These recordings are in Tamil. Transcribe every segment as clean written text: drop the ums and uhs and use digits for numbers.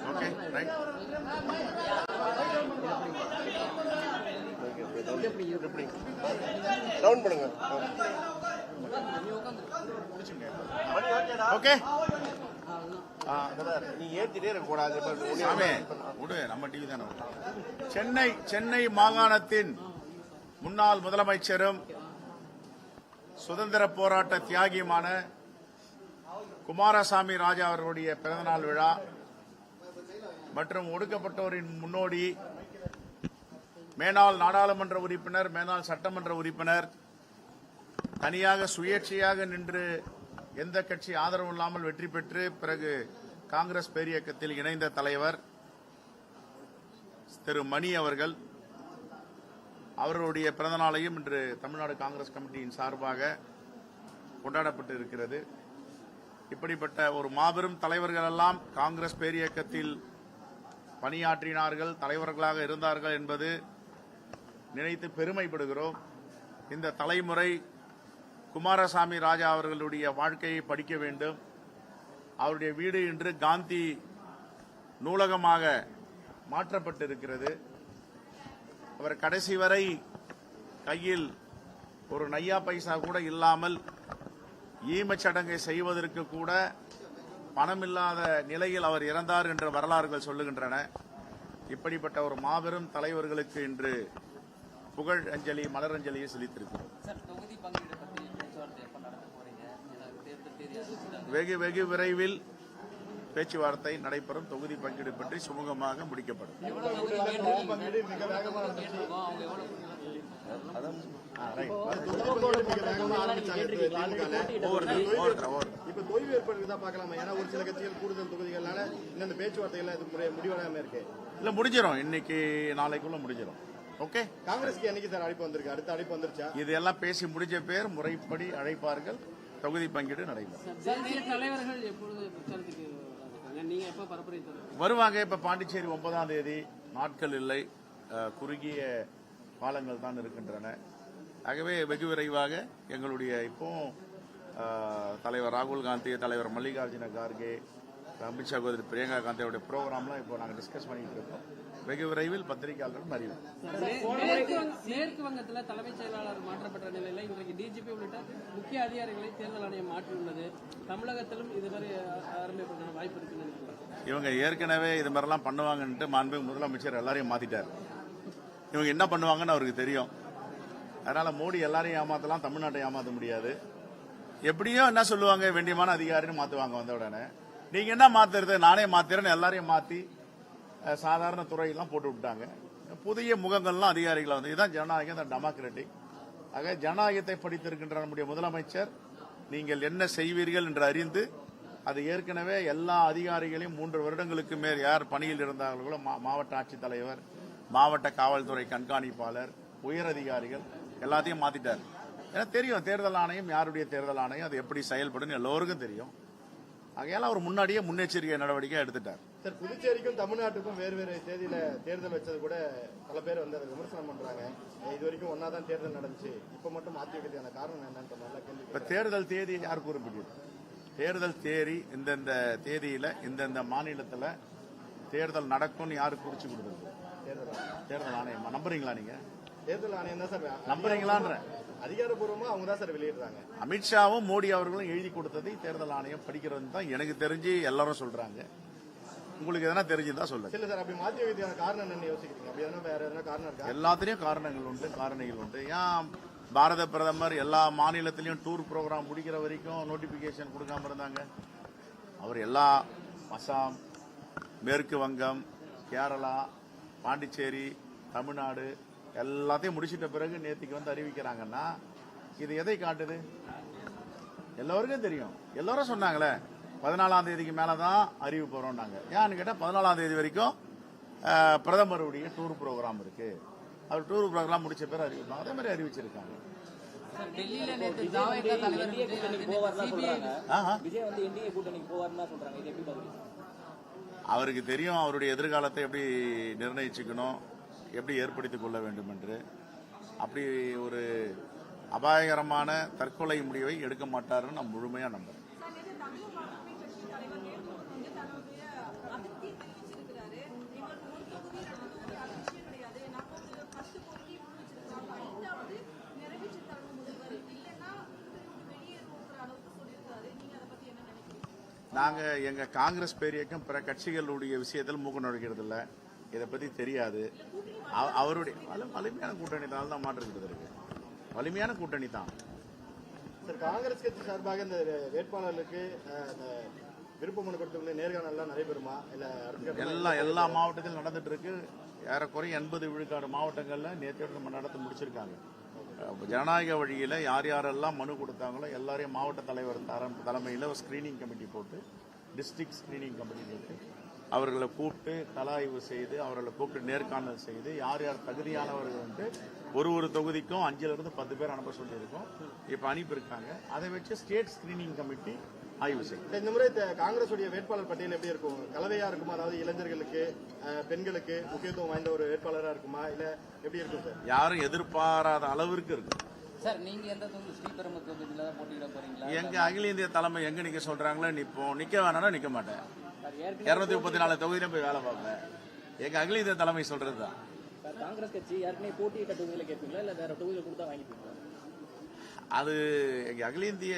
Okay, right. Down பண்ணுங்க. ஓகே. நீ ஏத்திட்டே இருக்க கூடாது. சாமி விடு, நம்ம டிவி தானே. சென்னை மாகாணத்தின் முன்னாள் முதலமைச்சரும் சுதந்திர போராட்ட தியாகியுமான குமாரசாமி ராஜா அவர்களுடைய பிறந்தநாள் விழா மற்றும் ஒடுக்கப்பட்டோரின் முன்னோடி மேனாள் நாடாளுமன்ற உறுப்பினர், மேனாள் சட்டமன்ற உறுப்பினர், தனியாக சுயேட்சையாக நின்று எந்த கட்சி ஆதரவு இல்லாமல் வெற்றி பெற்று பிறகு காங்கிரஸ் பேரியக்கத்தில் இணைந்த தலைவர் திரு மணி அவர்கள், அவர்களுடைய பிறந்தநாளையும் இன்று தமிழ்நாடு காங்கிரஸ் கமிட்டியின் சார்பாக கொண்டாடப்பட்டு இருக்கிறது. இப்படிப்பட்ட ஒரு மாபெரும் தலைவர்கள் எல்லாம் காங்கிரஸ் பேரியக்கத்தில் பணியாற்றினார்கள், தலைவர்களாக இருந்தார்கள் என்பது நினைத்து பெருமைப்படுகிறோம். இந்த தலைமுறை குமாரசாமி ராஜா அவர்களுடைய வாழ்க்கையை படிக்க வேண்டும். அவருடைய வீடு இன்று காந்தி நூலகமாக மாற்றப்பட்டிருக்கிறது. அவர் கடைசி வரை கையில் ஒரு நையா பைசா கூட இல்லாமல் ஈமச்சடங்கை செய்வதற்கு கூட பணமில்லாத நிலையில் அவர் இறந்தார் என்ற வரலாறுகள் சொல்லுகின்றன. இப்படிப்பட்ட ஒரு மாபெரும் தலைவர்களுக்கு இன்று புகழ் அஞ்சலி, மலரஞ்சலியை செலுத்தியிருக்கிறோம். வெகு விரைவில் பேச்சுவார்த்தை நடைபெறும். தொகுதி பங்கீடு பற்றி சுமூகமாக முடிக்கப்படும். முடிஞ்சிடும், இன்னைக்கு நாளைக்குள்ள முடிஞ்சிடும். ஓகே, காங்கிரஸ்க்கு என்னைக்கு சார் அழைப்பு வந்திருக்கு? அடுத்த அழைப்பு வந்துருச்சா? இதெல்லாம் பேசி முடிஞ்ச பேர் முறைப்படி அழைப்பார்கள். தொகுதி பங்கீடு நடைபெறும். வருவாங்க. இப்ப பாண்டிச்சேரி 9ஆம் தேதி, நாட்கள் இல்லை, குறுகிய காலங்கள் தான் இருக்கின்றன. ஆகவே வெகு விரைவாக எங்களுடைய இப்போ தலைவர் ராகுல் காந்தி, தலைவர் மல்லிகார்ஜுன கார்கே, அமித் சகோதரி பிரியங்கா காந்தியோட ப்ரோக்ராம்லாம் இப்போ நாங்கள் டிஸ்கஸ் பண்ணிட்டு இருக்கோம். வெகு விரைவில் பத்திரிகையாளர்கள் அறிவிக்கும். மேற்கு வங்கத்தில் தலைமைச் செயலாளர் மாற்றப்பட்ட நிலையில் இன்றைக்கு டிஜிபி உள்ளிட்ட முக்கிய அதிகாரிகளை தேர்தல் ஆணையம் மாற்றியுள்ளது. தமிழகத்திலும் இதுவரை ஆரம்பிப்பதற்கான வாய்ப்பு இருக்குன்னு இவங்க ஏற்கனவே இது மாதிரிலாம் பண்ணுவாங்கன்ட்டு மாண்புமிகு முதலமைச்சர் எல்லாரையும் மாத்திட்டார். இவங்க என்ன பண்ணுவாங்கன்னு அவருக்கு தெரியும். அதனால மோடி எல்லாரையும் ஏமாத்தலாம், தமிழ்நாட்டை ஏமாத்த முடியாது. எப்படியோ என்ன சொல்லுவாங்க, வேண்டியமான அதிகாரின்னு மாத்துவாங்க. வந்த உடனே நீங்க என்ன மாத்துறது, நானே மாத்திரன்னு எல்லாரையும் மாத்தி சாதாரண துறையெல்லாம் போட்டு விட்டாங்க. புதிய முகங்கள்லாம் அதிகாரிகள் வந்து இதுதான் ஜனநாயகம், டெமோக்ராட்டிக். ஆக ஜனநாயகத்தை படித்திருக்கின்ற நம்முடைய முதலமைச்சர் நீங்கள் என்ன செய்வீர்கள் என்று அறிந்து அது ஏற்கனவே எல்லா அதிகாரிகளையும் 3 வருடங்களுக்கு மேல் யார் பணியில் இருந்தார்களோ, மாவட்ட ஆட்சித்தலைவர், மாவட்ட காவல்துறை கண்காணிப்பாளர், உயர் அதிகாரிகள் எல்லாத்தையும் மாத்திட்டார். ஏன்னா தெரியும் தேர்தல் ஆணையம் யாருடைய தேர்தல் ஆணையம், அது எப்படி செயல்படும் எல்லோருக்கும் தெரியும். ஆகையால அவர் முன்னாடியே முன்னெச்சரிக்கை நடவடிக்கை எடுத்துட்டார். சார், புதுச்சேரிக்கும் தமிழ்நாட்டுக்கும் வேறு தேதியில தேர்தல் வச்சது கூட பல பேர் வந்து அதை விமர்சனம் பண்றாங்க. இது வரைக்கும் ஒன்னா தான் தேர்தல் நடந்துச்சு, இப்ப மட்டும் மாற்றி வைக்கிறதுக்கான காரணம் என்னன்னு கேள்வி. இப்ப தேர்தல் தேதி யார் குறிப்பிட்டது? தேர்தல் தேதி இந்தந்த தேதியில இந்தந்த மாநிலத்தில் தேர்தல் நடக்கும்னு யாரு குறிச்சு கொடுத்தது? தேர்தல் ஆணையம். நம்புறீங்களா நீங்க? தேர்தல் ஆணையம் தான் சார் நம்புறீங்களான்ற அதிகாரப்பூர்வமா அவங்க தான் சார் வெளியிடுறாங்க. அமித்ஷாவும் மோடி அவர்களும் எழுதி கொடுத்ததை தேர்தல் ஆணையம் படிக்கிறது தான் எனக்கு தெரிஞ்சு எல்லாரும் சொல்றாங்க. உங்களுக்கு எதனா தெரிஞ்சுதான் சொல்லுங்க. இல்ல சார், அப்படி மாத்தி வைக்கிறதுக்கான காரணம் என்னன்னு யோசிக்கிறீங்க? அப்படி எதனா வேற எதனா காரணம் இருக்கா? எல்லாத்திலயும் காரணங்கள் உண்டு, காரணிகள் உண்டு. ஏன் பாரத பிரதமர் எல்லா மாநிலத்திலையும் டூர் ப்ரோக்ராம் முடிக்கிற வரைக்கும் நோட்டிபிகேஷன் கொடுக்காம இருந்தாங்க? அவர் எல்லா அசாம், மேற்கு வங்கம், கேரளா, பாண்டிச்சேரி, தமிழ்நாடு எல்லாத்தையும் முடிச்சிட்ட பிறகு நேற்றுக்கு வந்து அறிவிக்கிறாங்கன்னா இது எதை காட்டுது? எல்லோருக்கும் தெரியும். எல்லாரும் சொன்னாங்களே 14ஆம் தேதிக்கு மேலதான் அறிவிப்பு போறோம்னாங்க. ஏன்னு கேட்டா 14ஆம் தேதி வரைக்கும் பிரதமருடைய டூர் ப்ரோக்ராம் இருக்கு. அவர் டூர் ப்ரோக்ராம் முடிச்ச பேர் அறிவிப்பாங்க. அதே மாதிரி அறிவிச்சிருக்காங்க. அவருக்கு தெரியும் அவருடைய எதிர்காலத்தை எப்படி நிர்ணயிச்சுக்கணும், எப்படி ஏற்படுத்திக் கொள்ள வேண்டும் என்று. அப்படி ஒரு அபாயகரமான தற்கொலை முடிவை எடுக்க மாட்டாருன்னு நான் முழுமையா நம்புறேன். நாங்க எங்க காங்கிரஸ் பேரியக்கம் பிற கட்சிகளுடைய விஷயத்தில் மூக்கு நுழைக்கிறது இல்ல. இதை பத்தி தெரியாது. அவருடைய வலிமையான கூட்டணி தான் மாற்றுக்கிறது இருக்கு. வலிமையான கூட்டணி தான். சார், காங்கிரஸ் கட்சி சார்பாக இந்த வேட்பாளர்களுக்கு விருப்ப மனு கொடுத்தவங்க நேர்காணல்லாம் நடைபெறுமா? இல்ல எல்லா மாவட்டத்திலும் நடந்துட்டு இருக்கு. ஏறக்குறைய 80 விழுக்காடு மாவட்டங்கள்ல நேற்று நம்ம நடத்தி முடிச்சிருக்காங்க. ஜனநாயக வழியில யார் யாரெல்லாம் மனு கொடுத்தாங்களோ எல்லாரையும் மாவட்ட தலைவர் தலைமையில் ஒரு ஸ்கிரீனிங் கமிட்டி போட்டு, டிஸ்ட்ரிக்ட் ஸ்கிரீனிங் கமிட்டி போட்டு அவர்களை கூப்பிட்டு கலாய்வு செய்து, அவர்களை கூப்பிட்டு நேர்காணல் செய்து, யார் யார் தகுதியானவர்கள் வந்து ஒரு தொகுதிக்கும் 5லிருந்து 10 பேர் அனுப்ப சொல்லியிருக்கோம். இப்ப அனுப்பியிருக்காங்க. அதை வச்சு ஸ்டேட் ஸ்கிரீனிங் கமிட்டி ஆய்வு செய்யும். இந்த முறை காங்கிரஸ் உடைய வேட்பாளர் பட்டியல் எப்படி இருக்கும்? கலவையா இருக்குமா? அதாவது இளைஞர்களுக்கு, பெண்களுக்கு முக்கியத்துவம் வாய்ந்த ஒரு வேட்பாளரா இருக்குமா, இல்ல எப்படி இருக்கும் சார்? யாரும் எதிர்பாராத அளவிற்கு இருக்கும் சார். நீங்க எந்த தொகுதி? ஸ்ரீபெரும்புத்தூர் தொகுதியில தான் போட்டியிட போறீங்களா? எங்க அகில இந்திய தலைமை எங்க நிக்க சொல்றாங்களோ நிக்க வேணாம்னா நிக்க மாட்டேன். 234 தொகுதியிலும் போய் வேலை பார்ப்பேன். எங்க அகில இந்திய தலைமை சொல்றதுதான். காங்கிரஸ் கட்சி ஏற்கனவே போட்டியிட்ட தொகுதியில கேட்பீங்களா, இல்ல வேற தொகுதியில கொடுத்தா வாங்கிப்பீங்களா? அது எங்க அகில இந்திய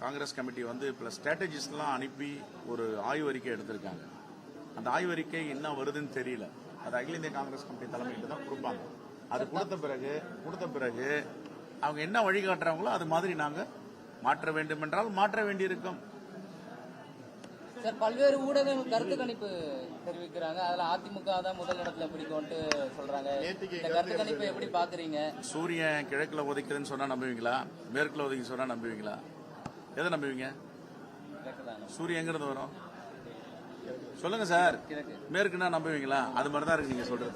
காங்கிரஸ் கமிட்டி வந்து பிளஸ் ஸ்ட்ராட்டஜிஸ்ட்லாம் அனுப்பி ஒரு ஆய்வறிக்கை எடுத்திருக்காங்க. அந்த ஆய்வறிக்கை என்ன வருதுன்னு தெரியல. அது அகில இந்திய காங்கிரஸ் கமிட்டி தலைமையிட்டு தான் கொடுப்பாங்க. அது கொடுத்த பிறகு அவங்க என்ன வழிகாட்டுறாங்களோ அது மாதிரி நாங்க மாற்ற வேண்டும் என்றால் மாற்ற வேண்டியிருக்கும். சார், பல்வேறு ஊடகங்கள் கருத்து கணிப்பு தெரிவிக்கிறாங்க. அதுல அதிமுக தான் முதல் இடத்துல பிடிக்கும்னு சொல்றாங்க. இந்த கருத்து கணிப்பு எப்படி பாக்குறீங்க? சூரியன் கிழக்குல உதைக்குதுன்னு சொன்னா நம்புவீங்களா? மேற்குல உதைக்கு சொன்னா நம்புவீங்களா? எதை நம்புவீங்க? சூரியன் எங்க இருந்து வரும் சொல்லுங்க சார். மேற்குன்னா நம்புவீங்களா? அது மாதிரிதான் இருக்கு நீங்க சொல்றது.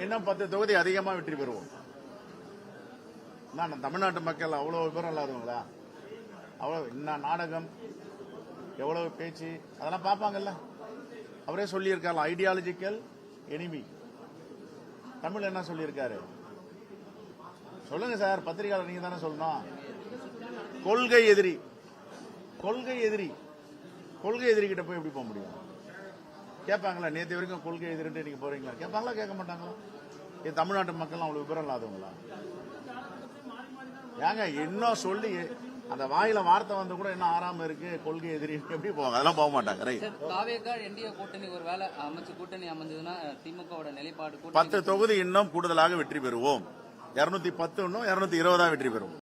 இன்னும் 10 தொகுதி அதிகமா வெற்றி பெறுவோம். தமிழ்நாட்டு மக்கள் அவ்வளவு விவரம் இல்லாதவங்களா? அவ்வளவு என்ன நாடகம், எவ்வளவு பேச்சு, அதெல்லாம் பார்ப்பாங்கல்ல. அவரே சொல்லியிருக்காரு, ஐடியாலஜிக்கல் எனிமி. தமிழ் என்ன சொல்லியிருக்காரு சொல்லுங்க சார். பத்திரிகையாளர் நீங்க தானே சொல்லணும். கொள்கை எதிரி. கொள்கை எதிரி கிட்ட போய் எப்படி போக முடியும்? கேட்பாங்களா? நேற்று வரைக்கும் கொள்கை எதிரிட்டு நீங்க போறீங்களா? கேட்பாங்களா? கேட்க மாட்டாங்களா? இது தமிழ்நாட்டு மக்கள் அவ்வளவு விவரம் இல்லாதவங்களா? ஏங்க இன்னும் சொல்லி அந்த வாயில வார்த்தை வந்து கூட என்ன ஆறாம இருக்கு, கொள்கை எதிரி எப்படி போவாங்க? அதெல்லாம் போக மாட்டாங்க. தாவேகா என்டிஏ கூட்டணி ஒரு வேலை அமைச்சு கூட்டணி அமைஞ்சதுன்னா திமுகவோட நிலைப்பாடு 10 தொகுதி இன்னும் கூடுதலாக வெற்றி பெறுவோம். 210 இன்னும் 220 வெற்றி பெறுவோம்.